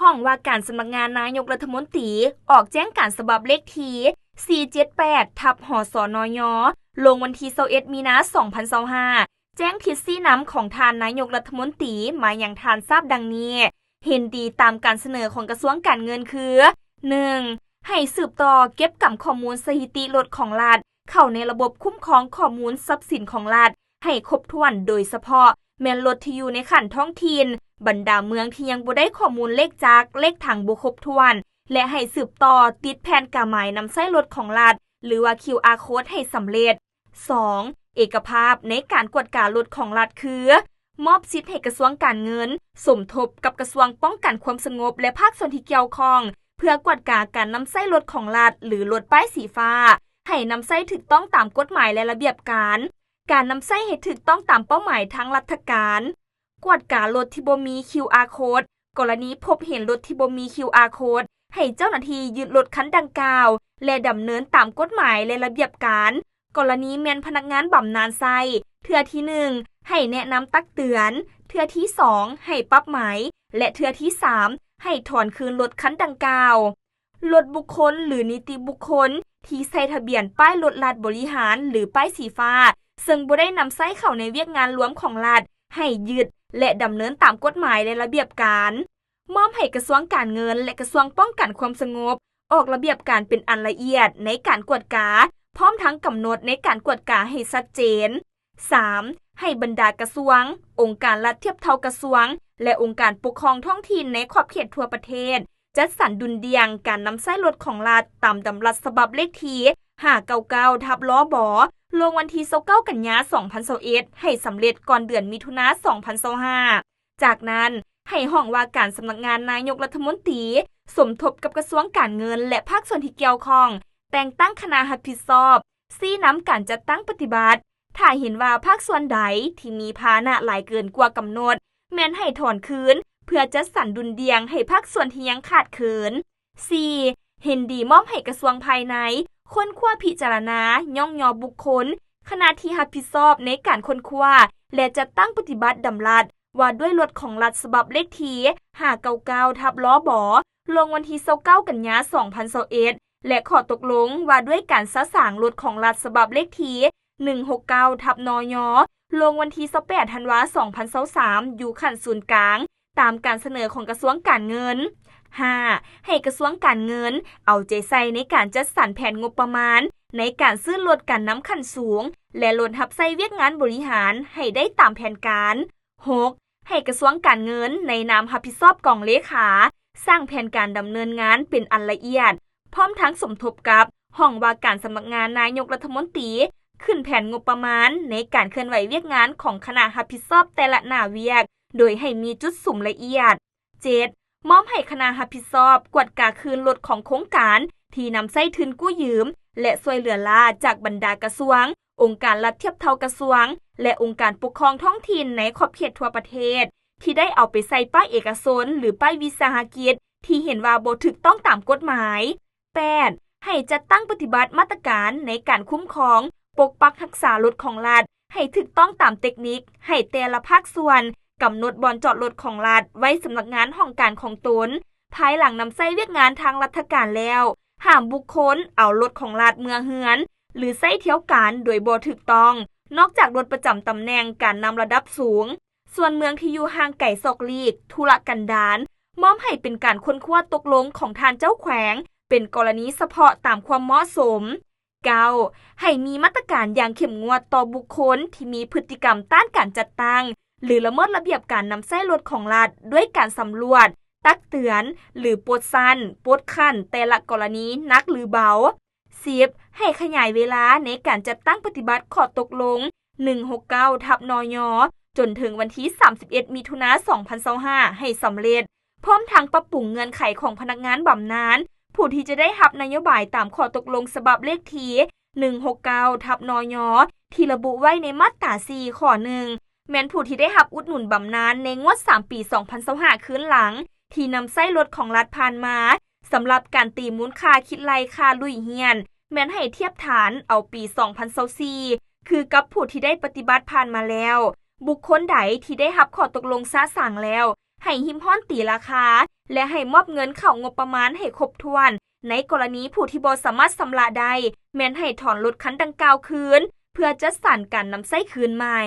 ห้องว่าการสำนักงานนายกรัฐมนตรีออกแจ้งการฉบับเลขที่478ทับหสนยลงวันที่21มีนาคม2025แจ้งทิศซี่น้ำของทานนายกรัฐมนตรีมาอย่างทานทราบดังนี้เห็นดีตามการเสนอของกระทรวงการเงินคือ 1. ให้สืบต่อเก็บกำข้อมูลสถิติรถของรัฐเข้าในระบบคุ้มครองข้อมูลทรัพย์สินของรัฐให้ครบถ้วนโดยเฉพาะแม่นรถที่อยู่ในขั้นท้องถิ่นบรรดาเมืองที่ยังบ่ได้ข้อมูลเลขจักรเลขถังบ่ครบถ้วนและให้สืบต่อติดแผ่นกะหมายนำใช้รถของรัฐหรือว่า QR Code ให้สำเร็จ 2. เอกภาพในการกวดการรถของรัฐคือมอบสิทธิ์ให้กระทรวงการเงินสมทบกับกระทรวงป้องกันความสงบและภาคส่วนที่เกี่ยวข้องเพื่อกวดการนำใช้รถของรัฐหรือรถป้ายสีฟ้าให้นำใช้ถูกต้องตามกฎหมายและระเบียบการนำใช้ให้ถูกต้องตามเป้าหมายทางราชการกวดการรถที่บ่มี QR Code กรณีพบเห็นรถที่บ่มี QR Code ให้เจ้าหน้าที่ยึดรถคันดังกล่าวและดำเนินตามกฎหมายและระเบียบกรณีแม่นพนักงานบำนาญไส้เทื่อที่1ให้แนะนำตักเตือนเทื่อที่2ให้ปรับหมายและเทื่อที่3ให้ถอนคืนรถคันดังกล่าวรถบุคคลหรือนิติบุคคลที่ใส่ทะเบียนป้ายรถรัฐบริหารหรือป้ายสีฟ้าซึ่งบ่ได้นำใช้เข้าในเวียกงานรวมของรัฐให้ยึดและดำเนินตามกฎหมายและระเบียบมอบให้กระทรวงการเงินและกระทรวงป้องกันความสงบออกระเบียบการเป็นอันละเอียดในการกวดกาพร้อมทั้งกำหนดในการกวดกาให้ชัดเจน 3. ให้บรรดากระทรวงองค์การรัฐเทียบเท่ากระทรวงและองค์การปกครองท้องถิ่นในขอบเขตทั่วประเทศจัดสรรดุลเดียงการนำใช้รถของรัฐตามดำรัสฉบับเลขที่599ทับลบลงวันที่29กันยายน2021ให้สำเร็จก่อนเดือนมิถุนายน2025จากนั้นให้ห้องว่าการสำนักงานนายกรัฐมนตรีสมทบกับกระทรวงการเงินและภาคส่วนที่เกี่ยวข้องแต่งตั้งคณะรับผิดชอบชี้นำการจัดตั้งปฏิบัติถ้าเห็นว่าภาคส่วนใดที่มีภาระหลายเกินกว่ากำหนดแม้นให้ถอนคืนเพื่อจัดสรรดุลเดียงให้ภาคส่วนที่ยังขาดเขิน 4. เห็นดีมอบให้กระทรวงภายในค้นคว้าพิจารณาย่องยอบุคคลคณะที่รับผิดชอบในการค้นคว้าและจัดตั้งปฏิบัติดำรัสว่าด้วยรถของรัฐฉบับเลขที่599ทับลบลงวันที่29กันยายน2021และขอตกลงว่าด้วยการสร้างรถของรัฐฉบับเลขที่169ทับนยลงวันที่28ธันวาคม2023อยู่ขั้นศูนย์กลางตามการเสนอของกระทรวงการเงิน 5. ให้กระทรวงการเงินเอาใจใส่ในการจัดสรรแผนงบประมาณในการซื้อรถการนำขั้นสูงและลดรับใช้เวียกงานบริหารให้ได้ตามแผนการ 6. ให้กระทรวงการเงินในนามรับผิดชอบกองเลขาสร้างแผนการดำเนินงานเป็นอันละเอียดพร้อมทั้งสมทบกับห้องว่าการสำนักงานนายกรัฐมนตรีขึ้นแผนงบประมาณในการเคลื่อนไหวเวียกงานของคณะรับผิดชอบแต่ละหน้าเวียกโดยให้มีจุดสุ่มละเอียด 7. มอบให้คณะรับผิดชอบกวดกาคืนรถของโครงการที่นำใช้ทุนกู้ยืมและช่วยเหลือลาจากบรรดากระทรวงองค์การรัฐเทียบเท่ากระทรวงและองค์การปกครองท้องถิ่นในขอบเขตทั่วประเทศที่ได้เอาไปใส่ป้ายเอกชนหรือป้ายวิสาหกิจที่เห็นว่าบ่ถูกต้องตามกฎหมาย 8. ให้จัดตั้งปฏิบัติมาตรการในการคุ้มครองปกปักรักษารถของรัฐให้ถูกต้องตามเทคนิคให้แต่ละภาคส่วนกำหนดบ่อนจอดรถของรัฐไว้สำนักงานห้องการของตนภายหลังนำใช้เวียกงานทางราชการแล้วห้ามบุคคลเอารถของรัฐเมืองเฮือนหรือใช้เที่ยวการโดยบ่ถูกต้องนอกจากรถประจำตำแหน่งการนำระดับสูงส่วนเมืองที่อยู่ห่างไกลซอกลีกธุรกันดารมอบให้เป็นการค้นคว้าตกลงของทานเจ้าแขวงเป็นกรณีเฉพาะตามความเหมาะสม 9. ให้มีมาตรการอย่างเข้มงวดต่อบุคคลที่มีพฤติกรรมต้านการจัดตั้งหรือละเมิดระเบียบการนำใช้รถของรัฐด้วยการสำรวจตักเตือนหรือปลดสั้นปลดขั้นแต่ละกรณีหนักหรือเบา 10. ให้ขยายเวลาในการจัดตั้งปฏิบัติข้อตกลง169ทับนยจนถึงวันที่31มิถุนายน2025ให้สำเร็จพร้อมทั้งปรับปรุงเงื่อนไขของพนักงานบำนาญผู้ที่จะได้รับนโยบายตามข้อตกลงฉบับเลขที่169ทับนยที่ระบุไว้ในมาตรา4ข้อ1แม้นผู้ที่ได้รับอุดหนุนบำนาญในงวด3ปี2025คืนหลังที่นำใช้รถของรัฐผ่านมาสำหรับการตีมูลค่าคิดไล่ค่าลุยเฮียนแม้นให้เทียบฐานเอาปี2024คือกับผู้ที่ได้ปฏิบัติผ่านมาแล้วบุคคลใดที่ได้รับข้อตกลงซะสั่งแล้ว ให้หิมห้อนตีราคาและให้มอบเงินเข้างบประมาณให้ครบถ้วนในกรณีผู้ที่บ่สามารถชำระได้แม้นให้ถอนรถคันดังกล่าวคืนเพื่อจัดสรรการนำใช้คืนใหม่